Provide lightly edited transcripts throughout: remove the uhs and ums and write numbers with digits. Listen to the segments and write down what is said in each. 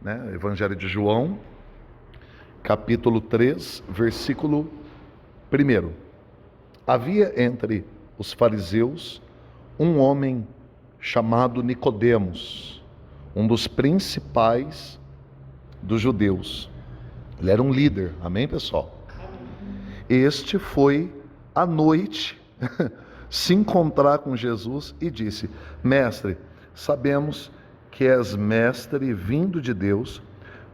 né? Evangelho de João, capítulo 3, versículo 1. Havia entre os fariseus um homem chamado Nicodemos, um dos principais dos judeus. Ele era um líder, amém, pessoal? Este foi à noite se encontrar com Jesus e disse: Mestre, sabemos que és mestre vindo de Deus,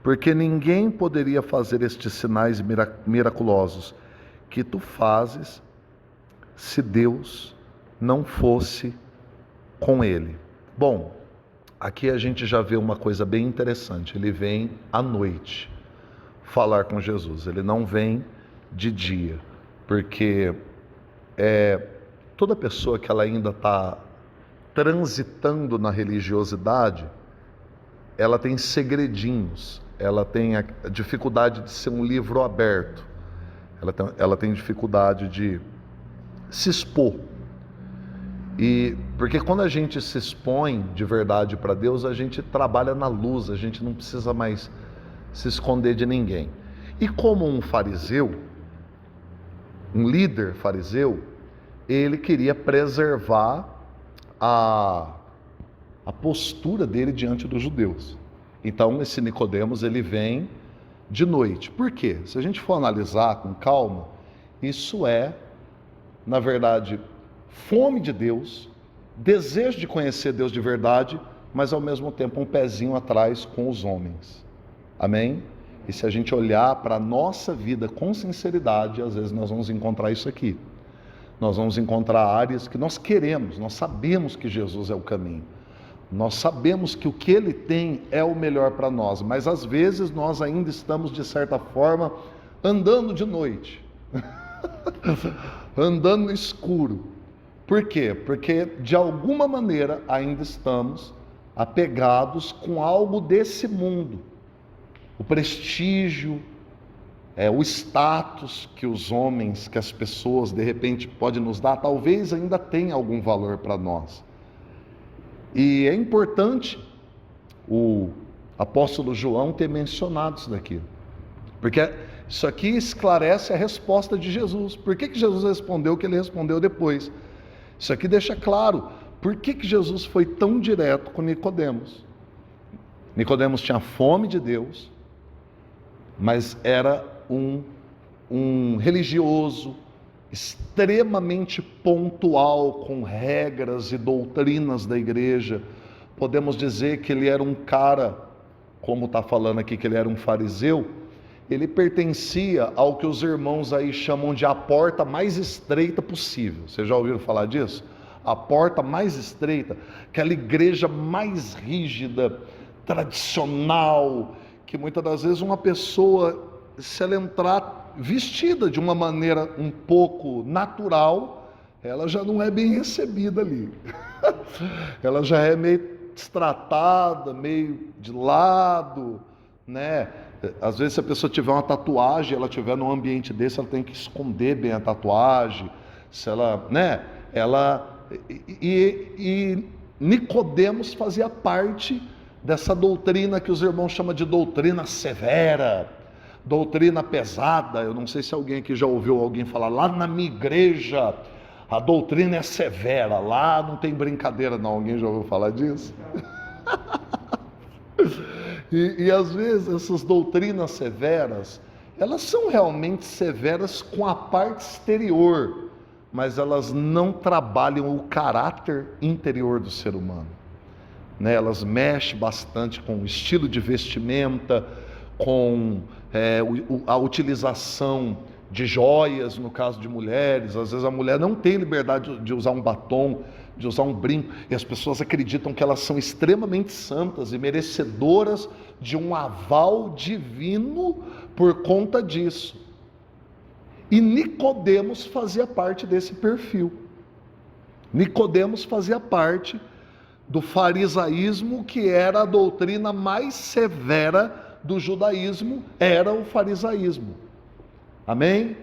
porque ninguém poderia fazer estes sinais miraculosos que tu fazes se Deus não fosse com ele. Bom, aqui a gente já vê uma coisa bem interessante. Ele vem à noite falar com Jesus, ele não vem de dia, porque toda pessoa que ela ainda está transitando na religiosidade, ela tem segredinhos, ela tem a dificuldade de ser um livro aberto, ela tem dificuldade de se expor. E porque quando a gente se expõe de verdade para Deus, a gente trabalha na luz, a gente não precisa mais se esconder de ninguém. E como um fariseu, um líder fariseu, ele queria preservar a postura dele diante dos judeus. Então esse Nicodemos, ele vem de noite. Por quê? Se a gente for analisar com calma, isso é, na verdade, fome de Deus, desejo de conhecer Deus de verdade, mas ao mesmo tempo um pezinho atrás com os homens. Amém? E se a gente olhar para a nossa vida com sinceridade, às vezes nós vamos encontrar isso aqui. Nós vamos encontrar áreas que nós queremos, nós sabemos que Jesus é o caminho. Nós sabemos que o que Ele tem é o melhor para nós, mas às vezes nós ainda estamos, de certa forma, andando de noite, andando no escuro. Por quê? Porque de alguma maneira ainda estamos apegados com algo desse mundo. O prestígio, o status que os homens, que as pessoas de repente podem nos dar, talvez ainda tenha algum valor para nós. E é importante o apóstolo João ter mencionado isso daqui, porque isso aqui esclarece a resposta de Jesus. Por que Jesus respondeu o que ele respondeu depois? Isso aqui deixa claro por que Jesus foi tão direto com Nicodemos. Nicodemos tinha fome de Deus, mas era um religioso extremamente pontual com regras e doutrinas da igreja. Podemos dizer que ele era um cara, como está falando aqui, que ele era um fariseu. Ele pertencia ao que os irmãos aí chamam de a porta mais estreita possível. Vocês já ouviram falar disso? A porta mais estreita, aquela igreja mais rígida, tradicional, que muitas das vezes uma pessoa, se ela entrar vestida de uma maneira um pouco natural, ela já não é bem recebida ali. Ela já é meio destratada, meio de lado, né? Às vezes, se a pessoa tiver uma tatuagem, ela tiver num ambiente desse, ela tem que esconder bem a tatuagem. Se ela, né? E Nicodemos fazia parte dessa doutrina que os irmãos chamam de doutrina severa, doutrina pesada. Eu não sei se alguém aqui já ouviu alguém falar: lá na minha igreja a doutrina é severa, lá não tem brincadeira não. Alguém já ouviu falar disso? E às vezes essas doutrinas severas, elas são realmente severas com a parte exterior, mas elas não trabalham o caráter interior do ser humano, né? Elas mexem bastante com o estilo de vestimenta, com a utilização de joias, no caso de mulheres. Às vezes a mulher não tem liberdade de usar um batom, de usar um brinco, e as pessoas acreditam que elas são extremamente santas e merecedoras de um aval divino por conta disso. E Nicodemos fazia parte desse perfil. Nicodemos fazia parte do farisaísmo, que era a doutrina mais severa do judaísmo, era o farisaísmo. Amém?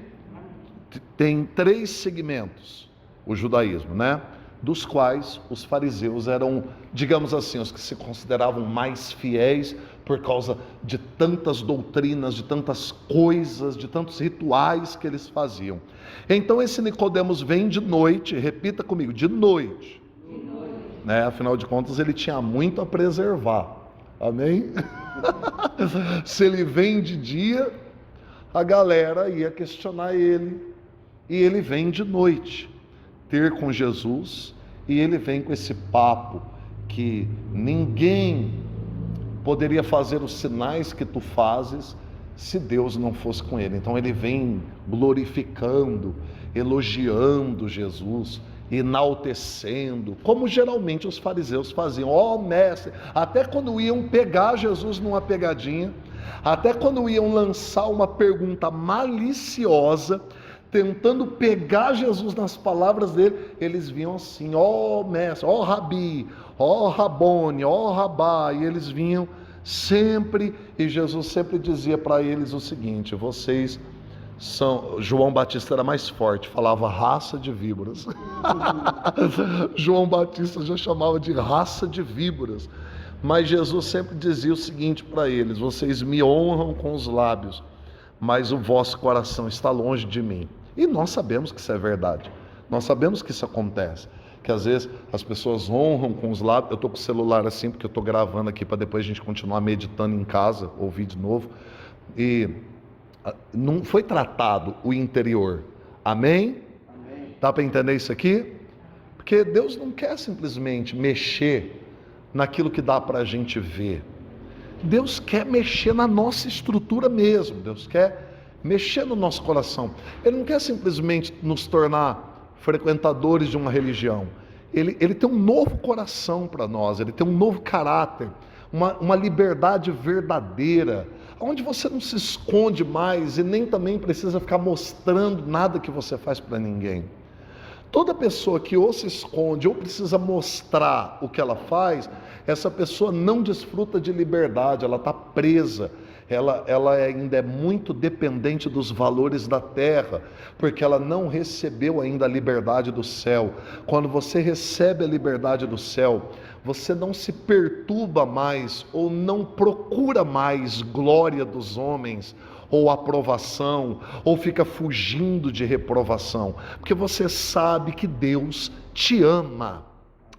Tem 3 segmentos o judaísmo, né? dos quais os fariseus eram, digamos assim, os que se consideravam mais fiéis por causa de tantas doutrinas, de tantas coisas, de tantos rituais que eles faziam. Então esse Nicodemos vem de noite, repita comigo, de noite. Né? Afinal de contas, ele tinha muito a preservar. Amém? Se ele vem de dia, a galera ia questionar ele. E ele vem de noite ter com Jesus, e ele vem com esse papo que ninguém poderia fazer os sinais que tu fazes se Deus não fosse com ele. Então ele vem glorificando, elogiando Jesus, enaltecendo, como geralmente os fariseus faziam. Ó mestre, até quando iam pegar Jesus numa pegadinha, até quando iam lançar uma pergunta maliciosa, tentando pegar Jesus nas palavras dele, eles vinham assim, ó mestre, ó rabi, ó rabone, ó rabá, e eles vinham sempre, e Jesus sempre dizia para eles o seguinte: vocês são, João Batista era mais forte, falava raça de víboras. João Batista já chamava de raça de víboras, mas Jesus sempre dizia o seguinte para eles: vocês me honram com os lábios, mas o vosso coração está longe de mim. E nós sabemos que isso é verdade, nós sabemos que isso acontece, que às vezes as pessoas honram com os lábios. Eu estou com o celular assim porque eu estou gravando aqui para depois a gente continuar meditando em casa, ouvir de novo, e não foi tratado o interior. Amém? Dá para entender isso aqui? Porque Deus não quer simplesmente mexer naquilo que dá para a gente ver. Deus quer mexer na nossa estrutura mesmo. Deus quer mexer no nosso coração. Ele não quer simplesmente nos tornar frequentadores de uma religião. Ele tem um novo coração para nós, ele tem um novo caráter, uma liberdade verdadeira, onde você não se esconde mais e nem também precisa ficar mostrando nada que você faz para ninguém. Toda pessoa que ou se esconde ou precisa mostrar o que ela faz, essa pessoa não desfruta de liberdade, ela está presa, ela ainda é muito dependente dos valores da terra, porque ela não recebeu ainda a liberdade do céu. Quando você recebe a liberdade do céu, você não se perturba mais ou não procura mais glória dos homens, ou aprovação, ou fica fugindo de reprovação, porque você sabe que Deus te ama.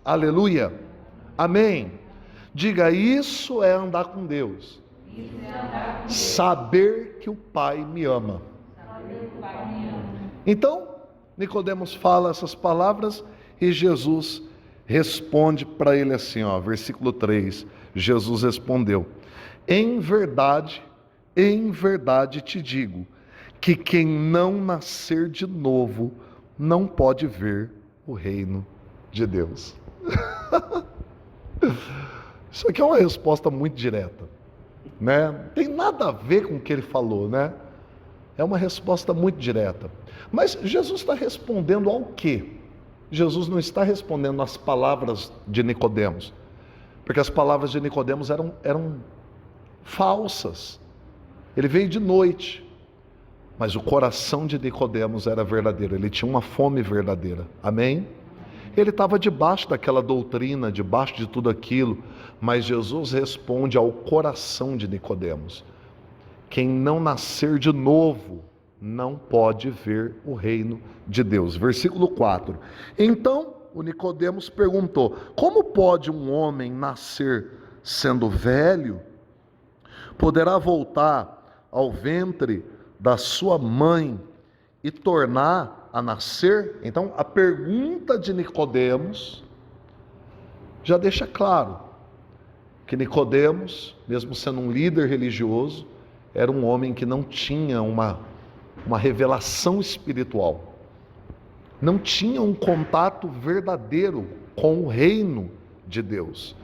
Aleluia, amém. Diga: isso é andar com Deus, saber que o Pai me ama. Então Nicodemos fala essas palavras e Jesus responde para ele assim, versículo 3, Jesus respondeu: em verdade te digo, que quem não nascer de novo, não pode ver o reino de Deus. Isso aqui é uma resposta muito direta, né? Não tem nada a ver com o que ele falou, né? É uma resposta muito direta. Mas Jesus está respondendo ao quê? Jesus não está respondendo às palavras de Nicodemos, porque as palavras de Nicodemos eram falsas. Ele veio de noite, mas o coração de Nicodemos era verdadeiro, ele tinha uma fome verdadeira, amém? Ele estava debaixo daquela doutrina, debaixo de tudo aquilo, mas Jesus responde ao coração de Nicodemos: quem não nascer de novo, não pode ver o reino de Deus. Versículo 4, então o Nicodemos perguntou: como pode um homem nascer sendo velho? Poderá voltar ao ventre da sua mãe e tornar a nascer? Então a pergunta de Nicodemos já deixa claro que Nicodemos, mesmo sendo um líder religioso, era um homem que não tinha uma revelação espiritual, não tinha um contato verdadeiro com o reino de Deus.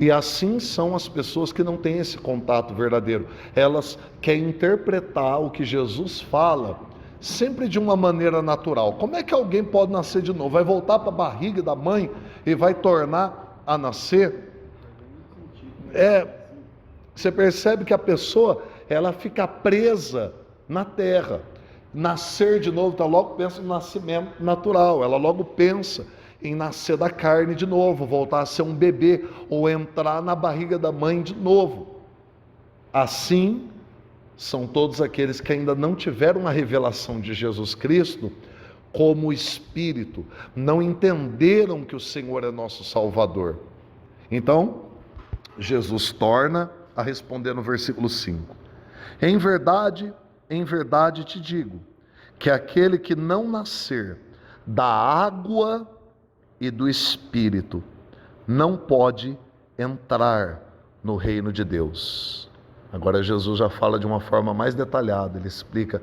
E assim são as pessoas que não têm esse contato verdadeiro. Elas querem interpretar o que Jesus fala sempre de uma maneira natural. Como é que alguém pode nascer de novo? Vai voltar para a barriga da mãe e vai tornar a nascer? Você percebe que a pessoa, ela fica presa na terra. Nascer de novo, logo pensa no nascimento natural, ela logo pensa. em nascer da carne de novo, voltar a ser um bebê, ou entrar na barriga da mãe de novo. Assim, são todos aqueles que ainda não tiveram a revelação de Jesus Cristo como Espírito, não entenderam que o Senhor é nosso Salvador. Então, Jesus torna a responder no versículo 5. Em verdade te digo, que aquele que não nascer da água e do Espírito não pode entrar no reino de Deus. Agora Jesus já fala de uma forma mais detalhada, ele explica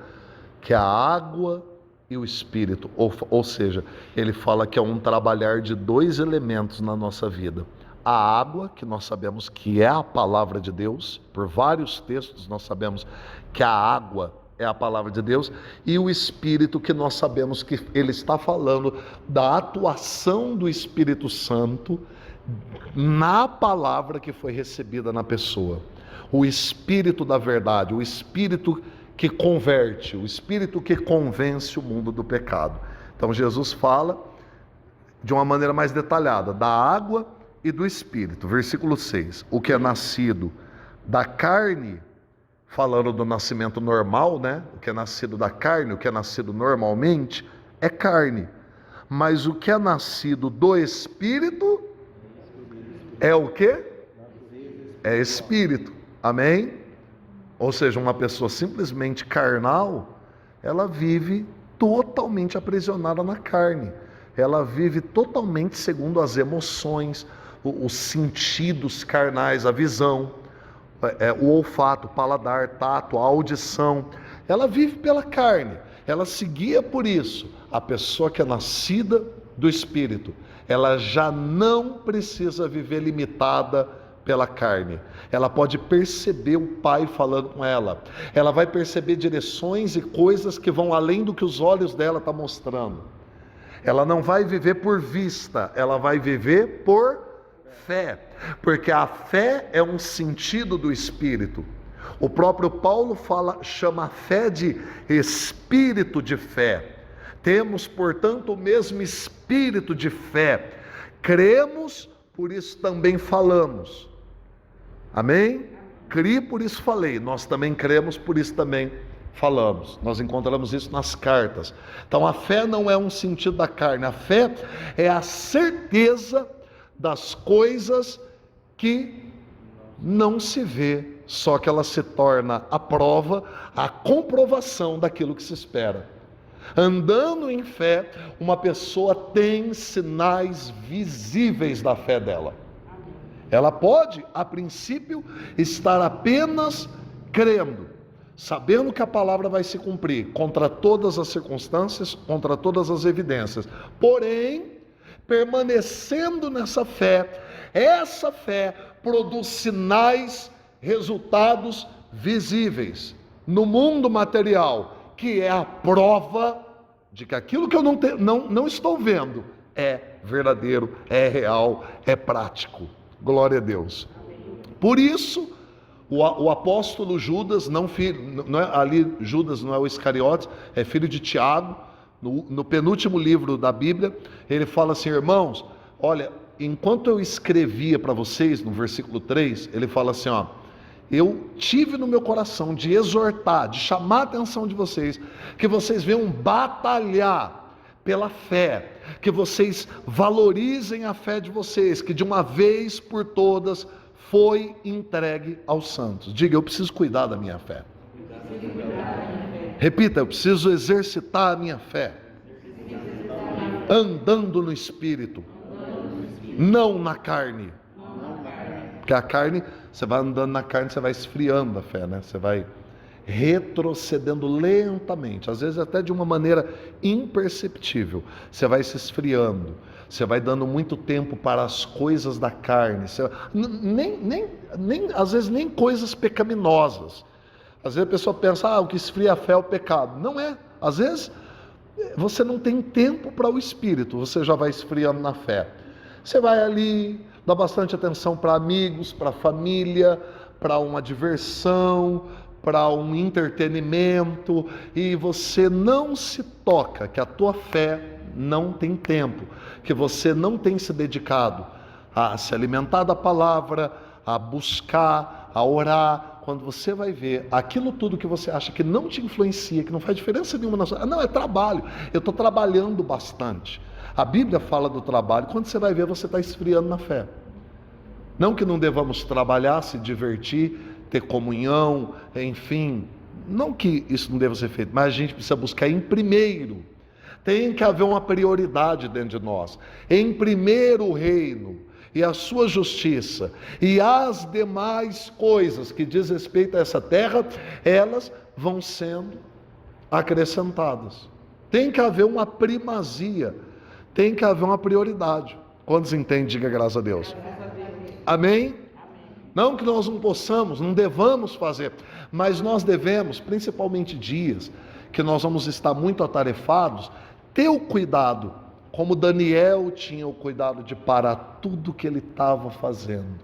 que a água e o Espírito, ou seja, ele fala que é um trabalhar de dois elementos na nossa vida. A água, que nós sabemos que é a palavra de Deus, por vários textos nós sabemos que a água é a palavra de Deus, e o Espírito, que nós sabemos que ele está falando da atuação do Espírito Santo na palavra que foi recebida na pessoa. O Espírito da verdade, o Espírito que converte, o Espírito que convence o mundo do pecado. Então Jesus fala de uma maneira mais detalhada da água e do Espírito. Versículo 6, o que é nascido da carne, falando do nascimento normal, né? O que é nascido da carne, o que é nascido normalmente, é carne. Mas o que é nascido do Espírito é o quê? É Espírito. Amém? Ou seja, uma pessoa simplesmente carnal, ela vive totalmente aprisionada na carne. Ela vive totalmente segundo as emoções, os sentidos carnais, a visão, o olfato, o paladar, tato, a audição. Ela vive pela carne, ela se guia por isso. A pessoa que é nascida do Espírito, ela já não precisa viver limitada pela carne. Ela pode perceber o Pai falando com ela. Ela vai perceber direções e coisas que vão além do que os olhos dela estão mostrando. Ela não vai viver por vista, ela vai viver por fé, porque a fé é um sentido do Espírito. O próprio Paulo chama a fé de espírito de fé. Temos, portanto, o mesmo espírito de fé. Cremos, por isso também falamos. Amém? Criei, por isso falei. Nós também cremos, por isso também falamos. Nós encontramos isso nas cartas. Então a fé não é um sentido da carne. A fé é a certeza das coisas que não se vê, só que ela se torna a prova, a comprovação daquilo que se espera. Andando em fé, uma pessoa tem sinais visíveis da fé dela. Ela pode, a princípio, estar apenas crendo, sabendo que a palavra vai se cumprir, contra todas as circunstâncias, contra todas as evidências. Porém, permanecendo nessa fé, essa fé produz sinais, resultados visíveis no mundo material, que é a prova de que aquilo que eu não estou vendo é verdadeiro, é real, é prático. Glória a Deus. Por isso, o apóstolo Judas, Judas não é o Iscariotes, é filho de Tiago, no penúltimo livro da Bíblia, ele fala assim: irmãos, olha, enquanto eu escrevia para vocês, no versículo 3, ele fala assim, eu tive no meu coração de exortar, de chamar a atenção de vocês, que vocês venham batalhar pela fé, que vocês valorizem a fé de vocês, que de uma vez por todas foi entregue aos santos. Diga, eu preciso cuidar da minha fé. Repita, eu preciso exercitar a minha fé, andando no Espírito, não na carne. Porque a carne, você vai andando na carne, você vai esfriando a fé, né? Você vai retrocedendo lentamente, às vezes até de uma maneira imperceptível. Você vai se esfriando, você vai dando muito tempo para as coisas da carne, às vezes nem coisas pecaminosas. Às vezes a pessoa pensa, o que esfria a fé é o pecado. Não é. Às vezes você não tem tempo para o Espírito, você já vai esfriando na fé. Você vai ali, dá bastante atenção para amigos, para família, para uma diversão, para um entretenimento, e você não se toca que a tua fé não tem tempo, que você não tem se dedicado a se alimentar da palavra, a buscar, a orar. Quando você vai ver aquilo tudo que você acha que não te influencia, que não faz diferença nenhuma na sua vida, não, é trabalho, eu estou trabalhando bastante. A Bíblia fala do trabalho, quando você vai ver, você está esfriando na fé. Não que não devamos trabalhar, se divertir, ter comunhão, enfim, não que isso não deva ser feito, mas a gente precisa buscar em primeiro. Tem que haver uma prioridade dentro de nós. Em primeiro o reino e a sua justiça, e as demais coisas que diz respeito a essa terra, elas vão sendo acrescentadas. Tem que haver uma primazia, tem que haver uma prioridade. Quantos entendem? Diga graças a Deus. Amém? Não que nós não possamos, não devamos fazer, mas nós devemos, principalmente dias que nós vamos estar muito atarefados, ter o cuidado, como Daniel tinha o cuidado de parar tudo que ele estava fazendo.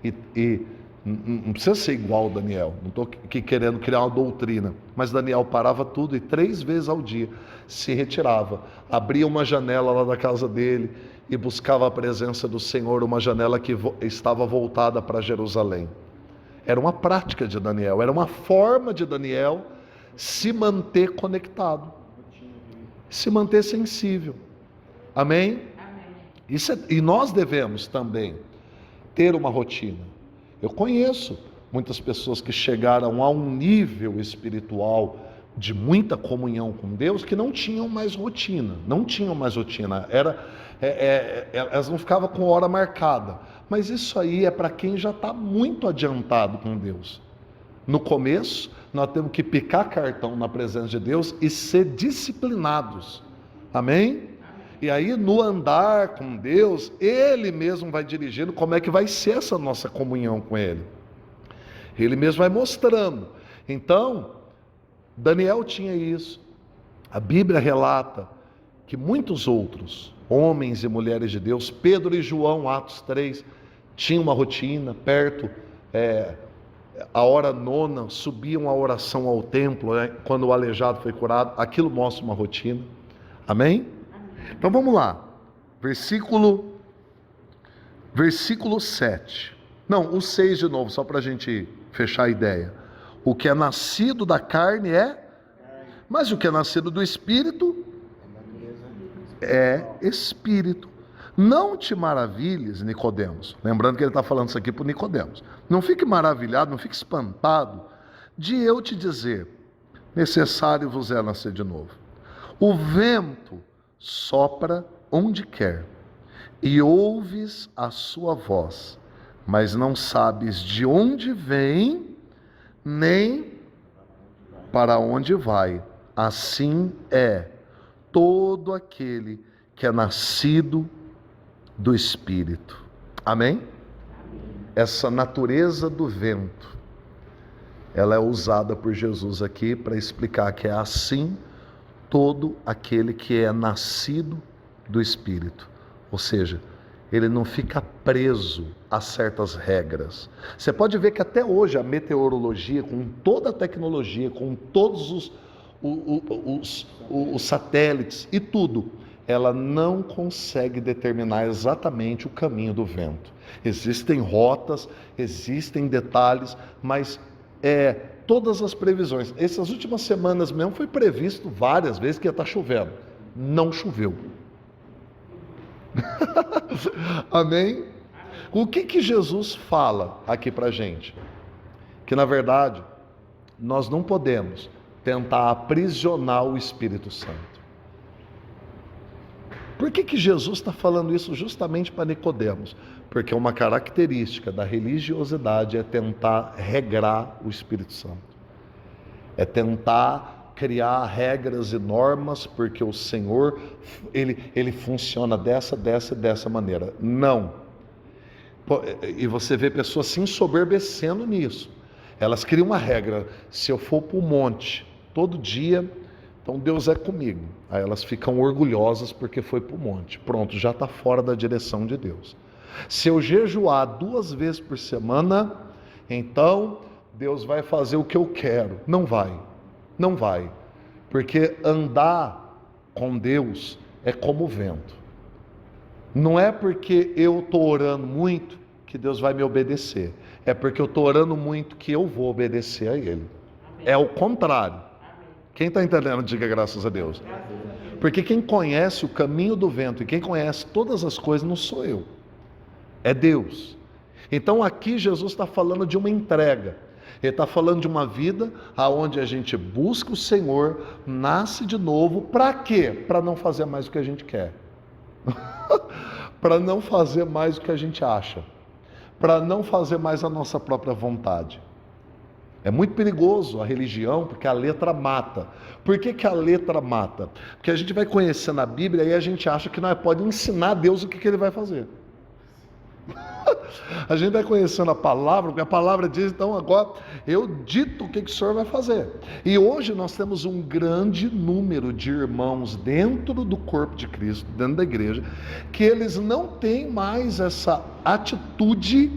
E não precisa ser igual ao Daniel, não estou aqui querendo criar uma doutrina, mas Daniel parava tudo e 3 vezes ao dia se retirava, abria uma janela lá da casa dele e buscava a presença do Senhor, uma janela que estava voltada para Jerusalém. Era uma prática de Daniel, era uma forma de Daniel se manter conectado, se manter sensível. Amém? Amém. E nós devemos também ter uma rotina. Eu conheço muitas pessoas que chegaram a um nível espiritual de muita comunhão com Deus que não tinham mais rotina. Elas não ficavam com hora marcada. Mas isso aí é para quem já está muito adiantado com Deus. No começo, nós temos que picar cartão na presença de Deus e ser disciplinados. Amém? E aí no andar com Deus, Ele mesmo vai dirigindo como é que vai ser essa nossa comunhão com Ele. Ele mesmo vai mostrando. Então, Daniel tinha isso. A Bíblia relata que muitos outros, homens e mulheres de Deus, Pedro e João, Atos 3, tinham uma rotina, perto, a hora 9, subiam a oração ao templo, quando o aleijado foi curado. Aquilo mostra uma rotina. Amém? Então vamos lá, versículo 7, não, o 6 de novo, só para a gente fechar a ideia. O que é nascido da carne mas o que é nascido do Espírito é Espírito. Não te maravilhes, Nicodemos, lembrando que ele está falando isso aqui para o Nicodemos, não fique maravilhado, não fique espantado de eu te dizer, necessário vos é nascer de novo. O vento sopra onde quer, e ouves a sua voz, mas não sabes de onde vem, nem para onde vai. Assim é todo aquele que é nascido do Espírito. Amém? Essa natureza do vento, ela é usada por Jesus aqui para explicar que é assim todo aquele que é nascido do Espírito. Ou seja, ele não fica preso a certas regras. Você pode ver que até hoje a meteorologia, com toda a tecnologia, com todos os satélites e tudo, ela não consegue determinar exatamente o caminho do vento. Existem rotas, existem detalhes, mas todas as previsões. Essas últimas semanas mesmo foi previsto várias vezes que ia estar chovendo. Não choveu. Amém? O que Jesus fala aqui pra gente? Que na verdade, nós não podemos tentar aprisionar o Espírito Santo. Por que Jesus está falando isso justamente para Nicodemos? Porque uma característica da religiosidade é tentar regrar o Espírito Santo. É tentar criar regras e normas, porque o Senhor, ele funciona dessa maneira. Não. E você vê pessoas se ensoberbecendo nisso. Elas criam uma regra: se eu for para o monte todo dia, então Deus é comigo. Aí elas ficam orgulhosas porque foi para o monte. Pronto, já está fora da direção de Deus. Se eu jejuar 2 vezes por semana, então Deus vai fazer o que eu quero. Não vai. Não vai. Porque andar com Deus é como o vento. Não é porque eu estou orando muito que Deus vai me obedecer. É porque eu estou orando muito que eu vou obedecer a Ele. É o contrário. Quem está entendendo, diga graças a Deus. Porque quem conhece o caminho do vento e quem conhece todas as coisas não sou eu. É Deus. Então aqui Jesus está falando de uma entrega. Ele está falando de uma vida onde a gente busca o Senhor, nasce de novo. Para quê? Para não fazer mais o que a gente quer. Para não fazer mais o que a gente acha. Para não fazer mais a nossa própria vontade. É muito perigoso a religião, porque a letra mata. Por que a letra mata? Porque a gente vai conhecendo a Bíblia e a gente acha que nós pode ensinar a Deus o que Ele vai fazer. A gente vai conhecendo a palavra, porque a palavra diz, então agora eu dito o que o Senhor vai fazer. E hoje nós temos um grande número de irmãos dentro do corpo de Cristo, dentro da igreja, que eles não têm mais essa atitude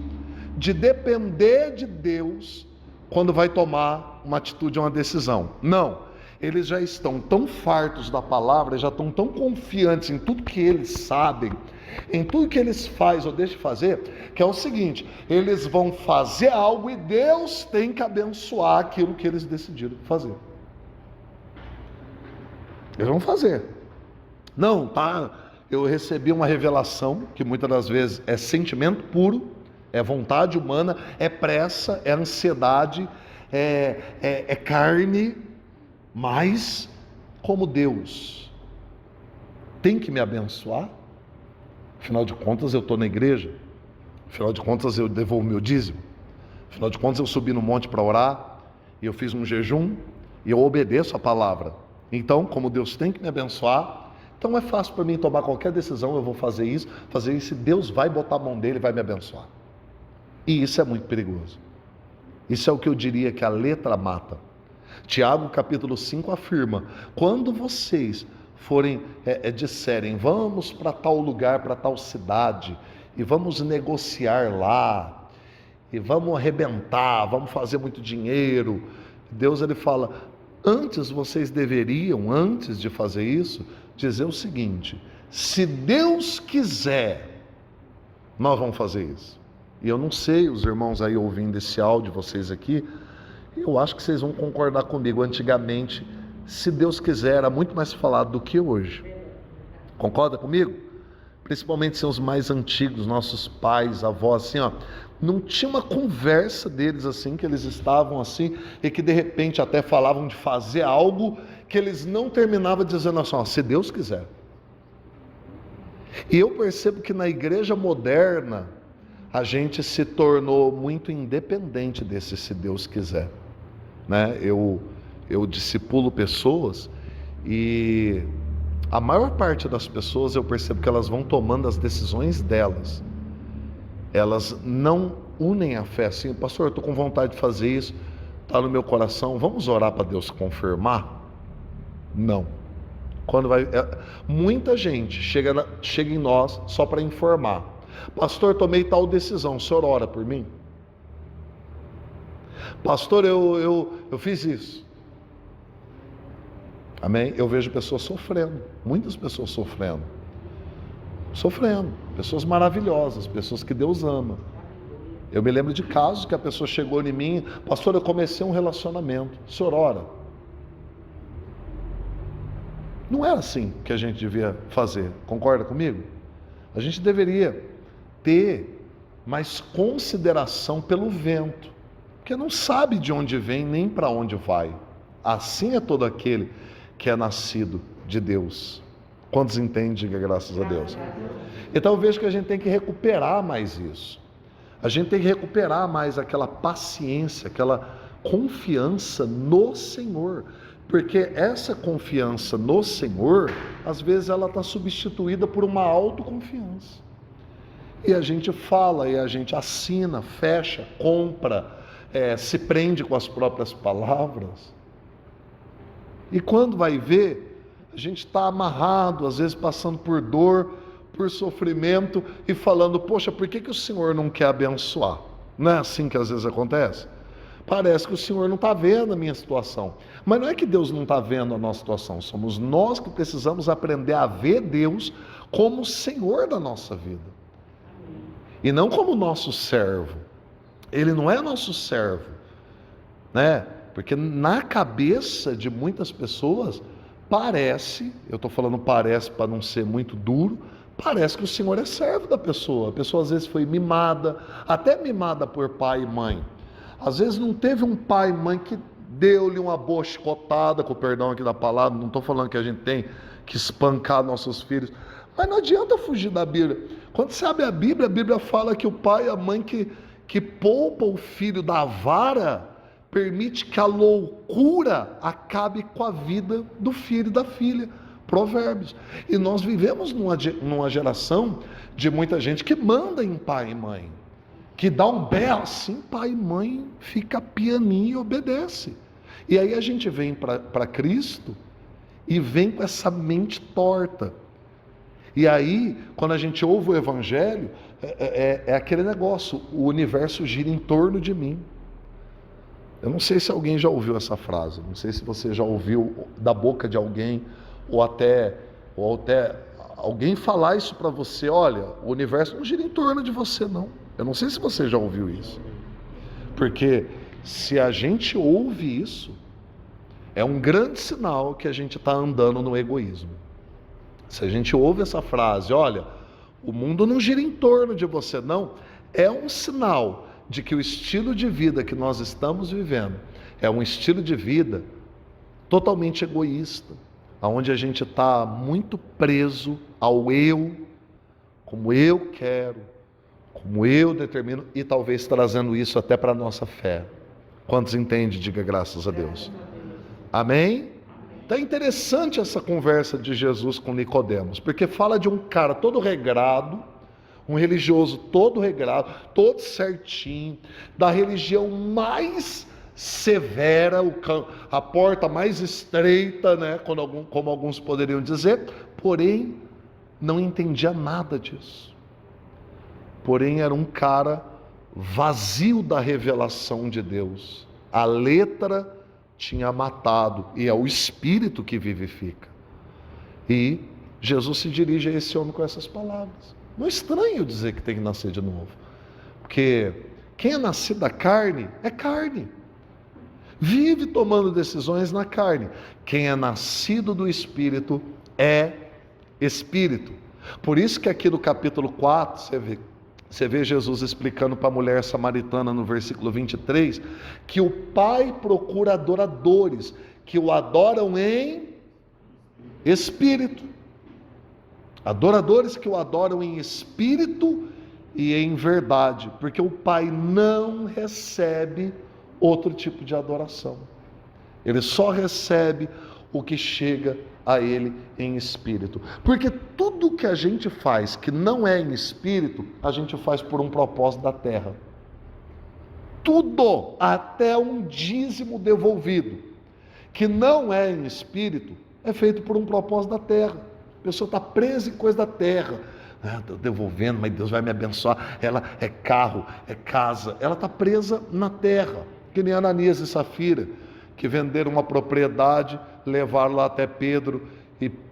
de depender de Deus quando vai tomar uma atitude, uma decisão. Não, eles já estão tão fartos da palavra, já estão tão confiantes em tudo que eles sabem, em tudo que eles fazem ou deixam de fazer, que é o seguinte, eles vão fazer algo e Deus tem que abençoar aquilo que eles decidiram fazer. Eles vão fazer. Não, eu recebi uma revelação, que muitas das vezes é sentimento puro, é vontade humana, é pressa, é ansiedade, é carne, mas como Deus tem que me abençoar, afinal de contas eu estou na igreja, afinal de contas eu devolvo meu dízimo, afinal de contas eu subi no monte para orar, e eu fiz um jejum, e eu obedeço a palavra. Então, como Deus tem que me abençoar, então é fácil para mim tomar qualquer decisão, eu vou fazer isso, e Deus vai botar a mão dele e vai me abençoar. E isso é muito perigoso. Isso é o que eu diria que a letra mata. Tiago capítulo 5 afirma, quando vocês forem, disserem, vamos para tal lugar, para tal cidade, e vamos negociar lá, e vamos arrebentar, vamos fazer muito dinheiro, Deus ele fala, antes vocês deveriam, antes de fazer isso, dizer o seguinte, se Deus quiser, nós vamos fazer isso. E eu não sei, os irmãos aí ouvindo esse áudio, vocês aqui, eu acho que vocês vão concordar comigo. Antigamente, se Deus quiser, era muito mais falado do que hoje. Concorda comigo? Principalmente se os mais antigos, nossos pais, avós, assim, não tinha uma conversa deles assim, que eles estavam assim, e que de repente até falavam de fazer algo, que eles não terminavam dizendo assim, se Deus quiser. E eu percebo que na igreja moderna, a gente se tornou muito independente desse se Deus quiser, né? Eu discipulo pessoas e a maior parte das pessoas eu percebo que elas vão tomando as decisões delas, elas não unem a fé assim, pastor, eu estou com vontade de fazer isso, está no meu coração, vamos orar para Deus confirmar? Não. Muita gente chega em nós só para informar. Pastor, tomei tal decisão, o senhor ora por mim? Pastor, eu fiz isso. Amém? Eu vejo pessoas sofrendo, muitas pessoas sofrendo, pessoas maravilhosas, pessoas que Deus ama. Eu me lembro de casos que a pessoa chegou em mim, pastor, eu comecei um relacionamento, o senhor ora? Não era assim que a gente devia fazer, concorda comigo? A gente deveria ter mais consideração pelo vento, porque não sabe de onde vem nem para onde vai. Assim é todo aquele que é nascido de Deus. Quantos entendem? Diga graças a Deus. Então eu vejo que a gente tem que recuperar mais isso. A gente tem que recuperar mais aquela paciência, aquela confiança no Senhor. Porque essa confiança no Senhor, às vezes ela está substituída por uma autoconfiança. E a gente fala, e a gente assina, fecha, compra, se prende com as próprias palavras. E quando vai ver, a gente está amarrado, às vezes passando por dor, por sofrimento, e falando, poxa, por que o Senhor não quer abençoar? Não é assim que às vezes acontece? Parece que o Senhor não está vendo a minha situação. Mas não é que Deus não está vendo a nossa situação, somos nós que precisamos aprender a ver Deus como o Senhor da nossa vida. E não como nosso servo. Ele não é nosso servo, né? Porque na cabeça de muitas pessoas, parece, eu estou falando parece para não ser muito duro, parece que o Senhor é servo da pessoa. A pessoa às vezes foi mimada, até mimada por pai e mãe. Às vezes não teve um pai e mãe que deu-lhe uma boa chicotada, com o perdão aqui da palavra, não estou falando que a gente tem que espancar nossos filhos, mas não adianta fugir da Bíblia. Quando você abre a Bíblia fala que o pai e a mãe que poupa o filho da vara, permite que a loucura acabe com a vida do filho e da filha. Provérbios. E nós vivemos numa geração de muita gente que manda em pai e mãe, que dá um berro assim, pai e mãe fica pianinho e obedece. E aí a gente vem para Cristo e vem com essa mente torta. E aí, quando a gente ouve o Evangelho, é aquele negócio, o universo gira em torno de mim. Eu não sei se alguém já ouviu essa frase, não sei se você já ouviu da boca de alguém, ou até alguém falar isso para você: olha, o universo não gira em torno de você, não. Eu não sei se você já ouviu isso. Porque se a gente ouve isso, é um grande sinal que a gente está andando no egoísmo. Se a gente ouve essa frase, olha, o mundo não gira em torno de você, não, é um sinal de que o estilo de vida que nós estamos vivendo é um estilo de vida totalmente egoísta, onde a gente está muito preso ao eu, como eu quero, como eu determino, e talvez trazendo isso até para a nossa fé. Quantos entendem? Diga graças a Deus. Amém? Então é interessante essa conversa de Jesus com Nicodemos, porque fala de um cara todo regrado, um religioso todo regrado, todo certinho, da religião mais severa, a porta mais estreita, né, como alguns poderiam dizer, porém não entendia nada disso. Porém era um cara vazio da revelação de Deus. A letra tinha matado, e é o Espírito que vivifica. E Jesus se dirige a esse homem com essas palavras. Não é estranho dizer que tem que nascer de novo, porque quem é nascido da carne é carne, vive tomando decisões na carne. Quem é nascido do Espírito é Espírito. Por isso que aqui no capítulo 4, você vê Jesus explicando para a mulher samaritana no versículo 23, que o Pai procura adoradores, que o adoram em Espírito. Adoradores que o adoram em espírito e em verdade, porque o Pai não recebe outro tipo de adoração. Ele só recebe o que chega a Ele em espírito. Porque tudo que a gente faz que não é em espírito, a gente faz por um propósito da terra. Tudo, até um dízimo devolvido, que não é em espírito, é feito por um propósito da terra. A pessoa está presa em coisa da terra. Estou devolvendo, mas Deus vai me abençoar. Ela é carro, é casa. Ela está presa na terra. Que nem Ananias e Safira, que venderam uma propriedade, levaram lá até Pedro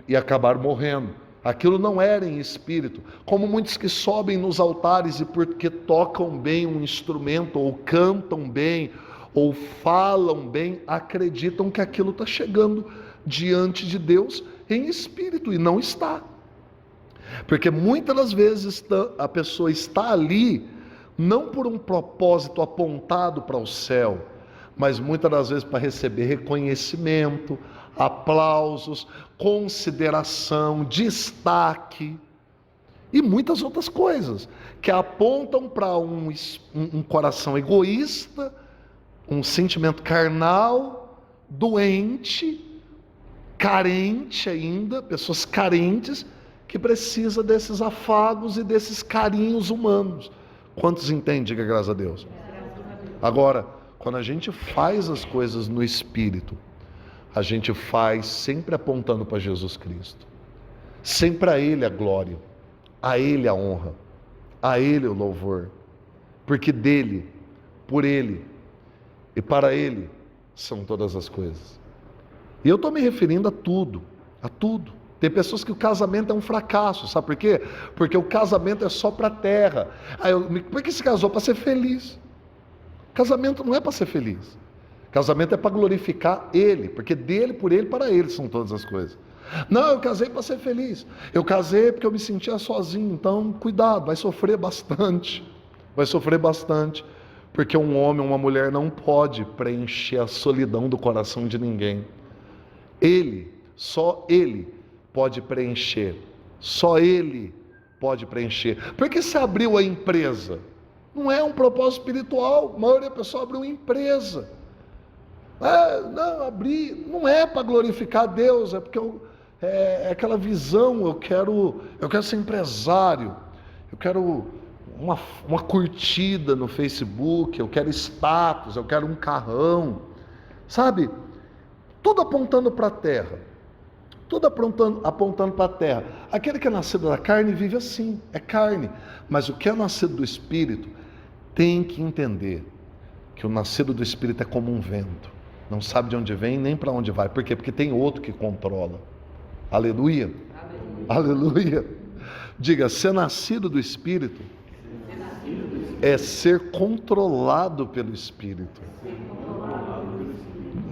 e acabaram morrendo. Aquilo não era em espírito. Como muitos que sobem nos altares e porque tocam bem um instrumento, ou cantam bem, ou falam bem, acreditam que aquilo está chegando diante de Deus em espírito, e não está. Porque muitas das vezes a pessoa está ali não por um propósito apontado para o céu, mas muitas das vezes para receber reconhecimento, aplausos, consideração, destaque e muitas outras coisas que apontam para um coração egoísta, um sentimento carnal, doente, carente ainda, pessoas carentes, que precisa desses afagos e desses carinhos humanos. Quantos entendem? Diga graças a Deus. Agora, quando a gente faz as coisas no Espírito, a gente faz sempre apontando para Jesus Cristo. Sempre a Ele a glória, a Ele a honra, a Ele o louvor. Porque dele, por Ele e para Ele são todas as coisas. E eu estou me referindo a tudo, a tudo. Tem pessoas que o casamento é um fracasso, sabe por quê? Porque o casamento é só para a terra. Por que se casou? Para ser feliz. Casamento não é para ser feliz. Casamento é para glorificar Ele, porque dele, por Ele, para Ele são todas as coisas. Não, eu casei para ser feliz. Eu casei porque eu me sentia sozinho. Então, cuidado, vai sofrer bastante. Vai sofrer bastante. Porque um homem, uma mulher não pode preencher a solidão do coração de ninguém. Ele, só Ele pode preencher. Só Ele pode preencher. Por que você abriu a empresa? Não é um propósito espiritual. A maioria da pessoa abriu uma empresa. Não, abrir não é para glorificar a Deus, é porque é aquela visão, eu quero ser empresário, eu quero uma curtida no Facebook, eu quero status, eu quero um carrão, sabe? Tudo apontando para a terra, tudo apontando para a terra. Aquele que é nascido da carne vive assim, é carne, mas o que é nascido do Espírito tem que entender que o nascido do Espírito é como um vento. Não sabe de onde vem nem para onde vai. Por quê? Porque tem outro que controla. Aleluia. Aleluia. Diga, ser nascido do Espírito é ser controlado pelo Espírito.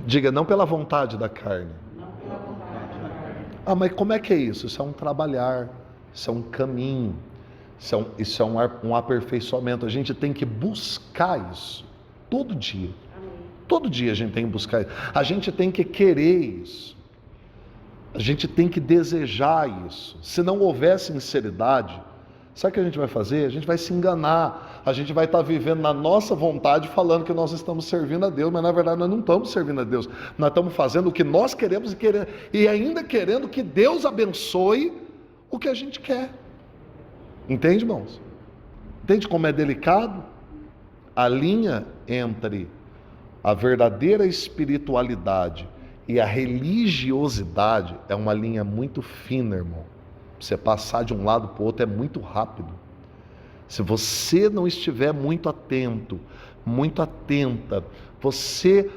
Diga, não pela vontade da carne. Mas como é que é isso? Isso é um trabalhar, isso é um caminho, isso é um aperfeiçoamento. A gente tem que buscar isso todo dia. Todo dia a gente tem que buscar isso. A gente tem que querer isso. A gente tem que desejar isso. Se não houver sinceridade, sabe o que a gente vai fazer? A gente vai se enganar. A gente vai estar vivendo na nossa vontade, falando que nós estamos servindo a Deus, mas na verdade nós não estamos servindo a Deus. Nós estamos fazendo o que nós queremos e ainda querendo que Deus abençoe o que a gente quer. Entende, irmãos? Entende como é delicado? A linha entre a verdadeira espiritualidade e a religiosidade é uma linha muito fina, irmão. Você passar de um lado para o outro é muito rápido. Se você não estiver muito atento, muito atenta, você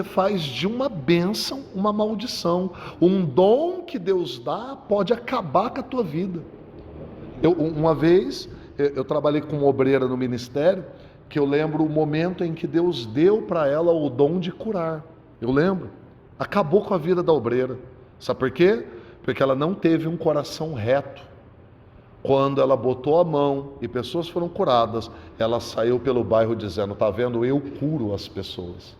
faz de uma bênção uma maldição. Um dom que Deus dá pode acabar com a tua vida. Uma vez, eu trabalhei com uma obreira no ministério, que eu lembro o momento em que Deus deu para ela o dom de curar. Eu lembro. Acabou com a vida da obreira. Sabe por quê? Porque ela não teve um coração reto. Quando ela botou a mão e pessoas foram curadas, ela saiu pelo bairro dizendo, tá vendo, eu curo as pessoas.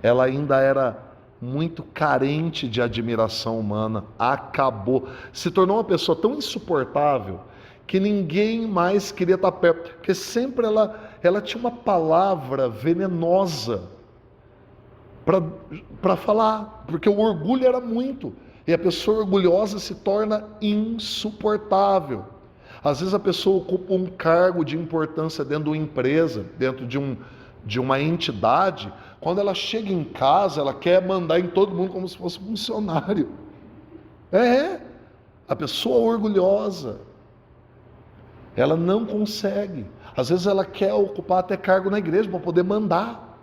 Ela ainda era muito carente de admiração humana. Acabou. Se tornou uma pessoa tão insuportável que ninguém mais queria estar perto, porque sempre ela tinha uma palavra venenosa para falar, porque o orgulho era muito, e a pessoa orgulhosa se torna insuportável. Às vezes a pessoa ocupa um cargo de importância dentro de uma empresa, dentro de uma entidade, quando ela chega em casa, ela quer mandar em todo mundo como se fosse funcionário. A pessoa orgulhosa, ela não consegue. Às vezes ela quer ocupar até cargo na igreja para poder mandar.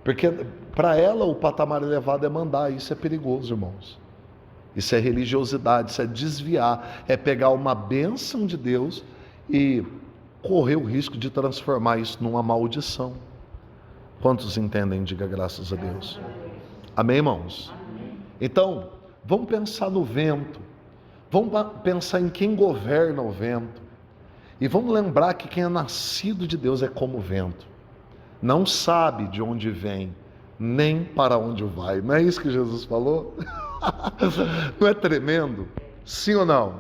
Porque para ela o patamar elevado é mandar. Isso é perigoso, irmãos. Isso é religiosidade, isso é desviar. É pegar uma bênção de Deus e correr o risco de transformar isso numa maldição. Quantos entendem? Diga graças a Deus. Amém, irmãos? Então, vamos pensar no vento. Vamos pensar em quem governa o vento. E vamos lembrar que quem é nascido de Deus é como o vento. Não sabe de onde vem, nem para onde vai. Não é isso que Jesus falou? Não é tremendo? Sim ou não?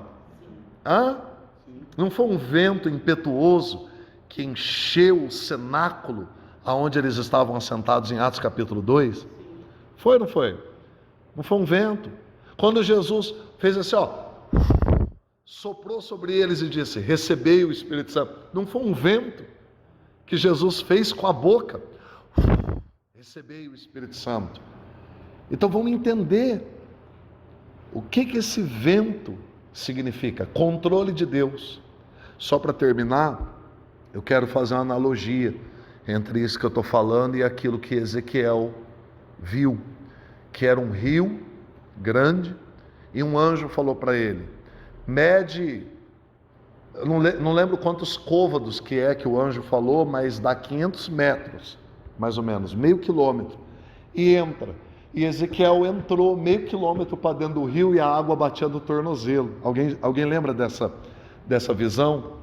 Não foi um vento impetuoso que encheu o cenáculo aonde eles estavam assentados em Atos capítulo 2? Foi ou não foi? Não foi um vento? Quando Jesus fez assim, soprou sobre eles e disse, recebei o Espírito Santo. Não foi um vento que Jesus fez com a boca. Recebei o Espírito Santo. Então vamos entender o que esse vento significa. Controle de Deus. Só para terminar, eu quero fazer uma analogia. entre isso que eu estou falando e aquilo que Ezequiel viu, que era um rio grande, e um anjo falou para ele: mede, eu não lembro quantos côvados que o anjo falou, mas dá 500 metros, mais ou menos, meio quilômetro, e entra. E Ezequiel entrou meio quilômetro para dentro do rio e a água batia no tornozelo. Alguém lembra dessa visão?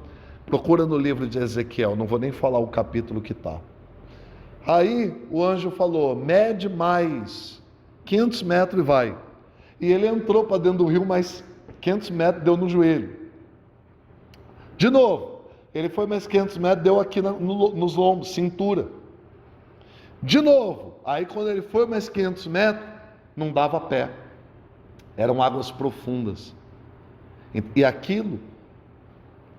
Procura no livro de Ezequiel, não vou nem falar o capítulo que está. Aí o anjo falou: mede mais 500 metros e vai. E ele entrou para dentro do rio, mais 500 metros, deu no joelho. De novo, ele foi mais 500 metros, deu aqui nos lombos, cintura. De novo, aí quando ele foi mais 500 metros, não dava pé. Eram águas profundas. E aquilo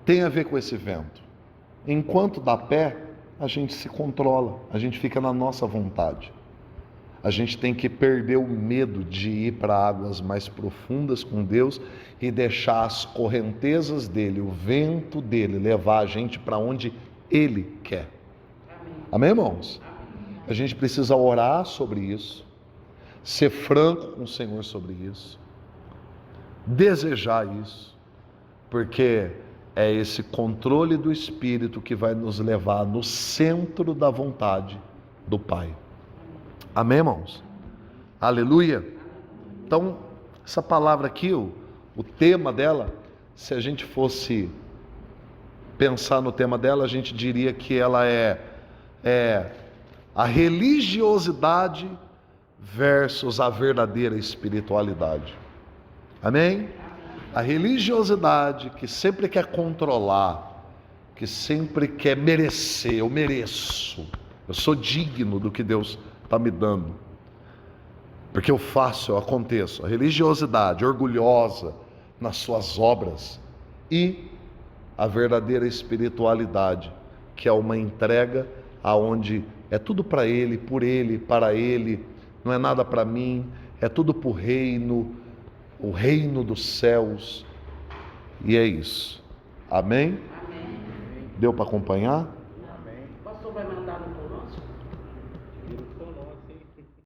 tem a ver com esse vento. Enquanto dá pé, a gente se controla, a gente fica na nossa vontade. A gente tem que perder o medo de ir para águas mais profundas com Deus e deixar as correntezas dele, o vento dele, levar a gente para onde ele quer. Amém, irmãos? A gente precisa orar sobre isso, ser franco com o Senhor sobre isso, desejar isso, porque é esse controle do Espírito que vai nos levar no centro da vontade do Pai. Amém, irmãos? Aleluia! Então, essa palavra aqui, o tema dela, se a gente fosse pensar no tema dela, a gente diria que ela é a religiosidade versus a verdadeira espiritualidade. Amém? A religiosidade que sempre quer controlar, que sempre quer merecer, eu mereço, eu sou digno do que Deus está me dando, porque eu faço, eu aconteço. A religiosidade orgulhosa nas suas obras, e a verdadeira espiritualidade, que é uma entrega aonde é tudo para Ele, por Ele, para Ele, não é nada para mim, é tudo para o reino dos céus, e é isso. Amém? Deu para acompanhar?